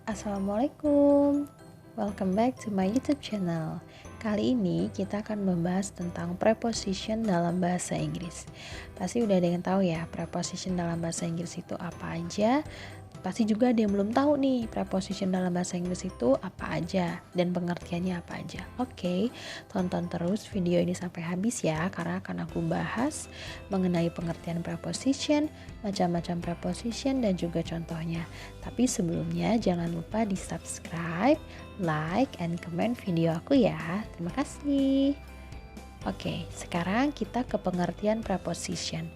Assalamualaikum, welcome back to my YouTube channel. Kali ini kita akan membahas tentang preposition dalam bahasa Inggris. Pasti udah ada yang tahu ya, preposition dalam bahasa Inggris itu apa aja. Pasti juga ada yang belum tahu nih, preposition dalam bahasa Inggris itu apa aja dan pengertiannya apa aja. Oke, tonton terus video ini sampai habis ya, karena akan aku bahas mengenai pengertian preposition, macam-macam preposition dan juga contohnya. Tapi sebelumnya jangan lupa di subscribe, like, and comment video aku ya. Terima kasih. Oke, sekarang kita ke pengertian preposition.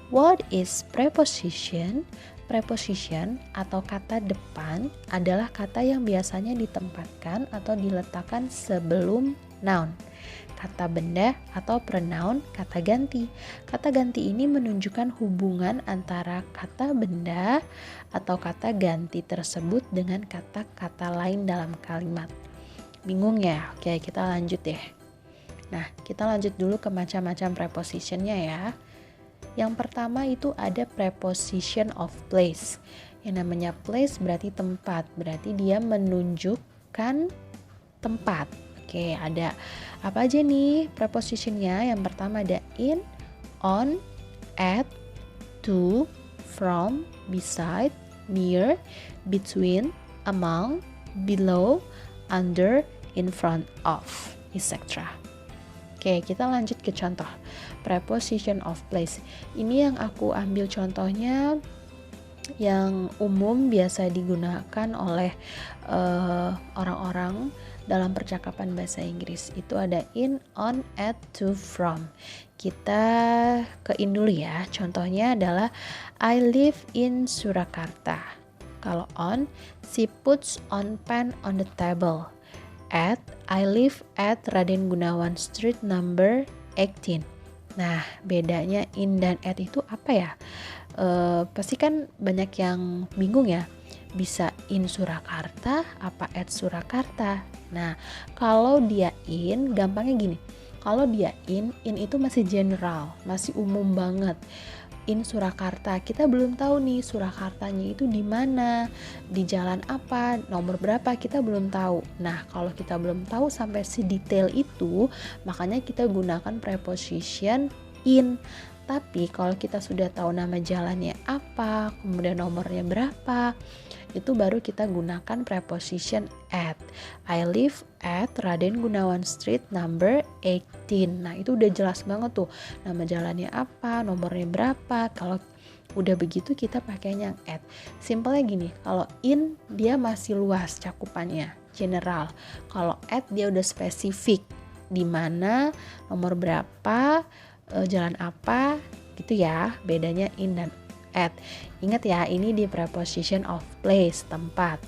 What is preposition? Preposition atau kata depan adalah kata yang biasanya ditempatkan atau diletakkan sebelum noun. Kata benda atau pronoun kata ganti. Kata ganti ini menunjukkan hubungan antara kata benda atau kata ganti tersebut dengan kata-kata lain dalam kalimat. Bingung ya? Oke, kita lanjut deh. Nah, kita lanjut dulu ke macam-macam prepositionnya ya. Yang pertama itu ada preposition of place. Yang namanya place berarti tempat, berarti dia menunjukkan tempat. Oke, ada apa aja nih prepositionnya? Yang pertama ada in, on, at, to, from, beside, near, between, among, below, under, in front of, etc. Oke, kita lanjut ke contoh preposition of place. Ini yang aku ambil contohnya yang umum biasa digunakan oleh orang-orang dalam percakapan bahasa Inggris. Itu ada in, on, at, to, from. Kita ke in dulu ya. Contohnya adalah I live in Surakarta. Kalau on, she puts on pen on the table. At, I live at Raden Gunawan Street number 18. Nah, bedanya in dan at itu apa ya? Pasti kan banyak yang bingung ya. Bisa in Surakarta, apa at Surakarta? Nah, kalau dia in, gampangnya gini. Kalau dia in itu masih general, masih umum banget. In Surakarta, kita belum tahu nih Surakartanya itu di mana, di jalan apa, nomor berapa, kita belum tahu. Nah, kalau kita belum tahu sampai sedetail itu, makanya kita gunakan preposition in. Tapi kalau kita sudah tahu nama jalannya apa, kemudian nomornya berapa, itu baru kita gunakan preposition at. I live at Raden Gunawan Street number 18. Nah, itu udah jelas banget tuh nama jalannya apa, nomornya berapa. Kalau udah begitu kita pakainya yang at. Simpelnya gini, kalau in dia masih luas cakupannya, general. Kalau at dia udah spesifik, di mana, nomor berapa, jalan apa, gitu ya. Bedanya in dan at. Ingat ya, ini di preposition of place, tempat.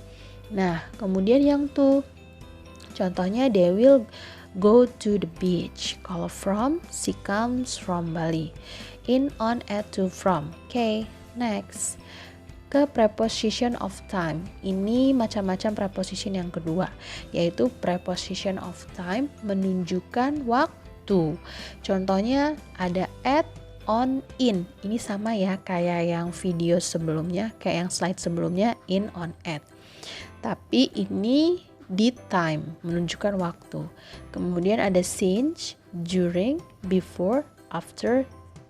Nah, kemudian yang to, contohnya they will go to the beach. Kalau from, she comes from Bali. In, on, at, to, from. Oke, next. Ke preposition of time. Ini macam-macam preposition yang kedua, yaitu preposition of time menunjukkan waktu. Contohnya ada at, on, in. Ini sama ya kayak yang video sebelumnya, kayak yang slide sebelumnya, in, on, at. Tapi ini di time, menunjukkan waktu. Kemudian ada since, during, before, after,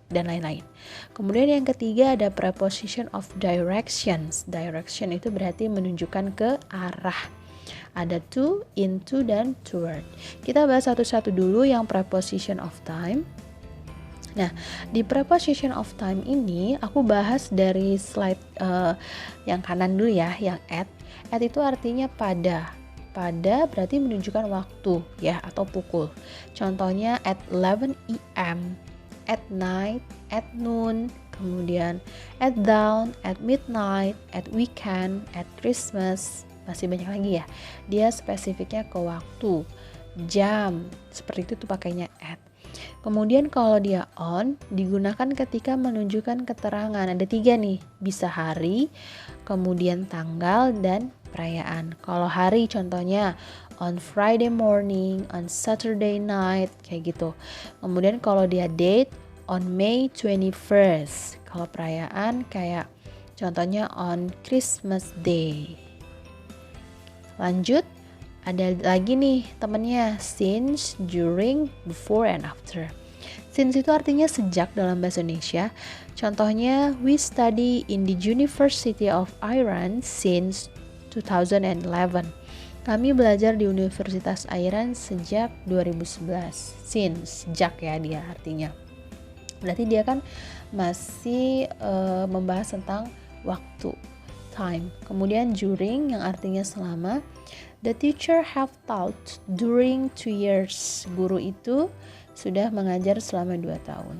dan lain-lain. Kemudian yang ketiga ada preposition of directions. Direction itu berarti menunjukkan ke arah. Ada to, into, dan toward. Kita bahas satu-satu dulu yang preposition of time. Nah, di preposition of time ini aku bahas dari slide yang kanan dulu ya, yang at. At itu artinya pada. Pada berarti menunjukkan waktu ya, atau pukul. Contohnya at 11 AM, at night, at noon, kemudian at dawn, at midnight, at weekend, at Christmas. Masih banyak lagi ya. Dia spesifiknya ke waktu, jam. Seperti itu tuh pakainya at. Kemudian kalau dia on, digunakan ketika menunjukkan keterangan. Ada 3 nih, bisa hari, kemudian tanggal, dan perayaan. Kalau hari contohnya on Friday morning, on Saturday night, kayak gitu. Kemudian kalau dia date, on May 21st. Kalau perayaan kayak contohnya on Christmas Day. Lanjut, ada lagi nih temennya, since, during, before, and after. Since itu artinya sejak dalam bahasa Indonesia. Contohnya, we study in the University of Iran since 2011. Kami belajar di Universitas Iran sejak 2011. Since, sejak ya dia artinya. Berarti dia kan masih membahas tentang waktu, time. Kemudian during yang artinya selama. The teacher have taught during 2 years. Guru itu sudah mengajar selama 2 tahun.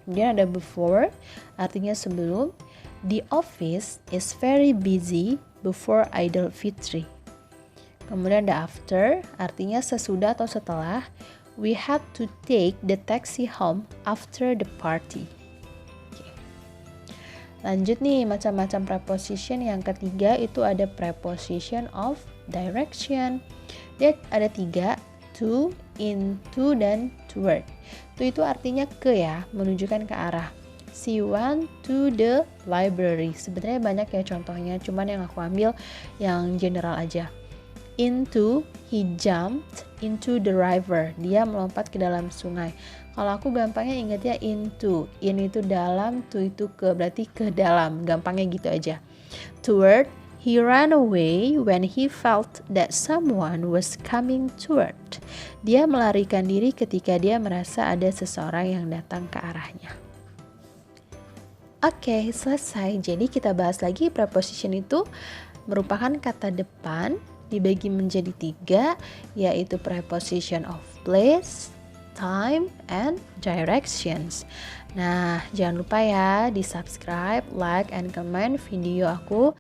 Kemudian ada before, artinya sebelum. The office is very busy before Idul Fitri. Kemudian ada after, artinya sesudah atau setelah. We had to take the taxi home after the party. Lanjut nih, macam-macam preposition. Yang ketiga itu ada preposition of direction. Dia ada 3, to, into, dan toward. To itu artinya ke ya, menunjukkan ke arah. She went to the library. Sebenarnya banyak ya contohnya, cuman yang aku ambil yang general aja. Into, he jumped into the river. Dia melompat ke dalam sungai. Kalau aku gampangnya ingatnya into. In itu dalam, to itu ke, berarti ke dalam. Gampangnya gitu aja. Toward, he ran away when he felt that someone was coming toward. Dia melarikan diri ketika dia merasa ada seseorang yang datang ke arahnya. Oke, selesai. Jadi kita bahas lagi preposition itu merupakan kata depan dibagi menjadi 3, yaitu preposition of place, time, and directions. Nah, jangan lupa ya di subscribe, like, and comment video aku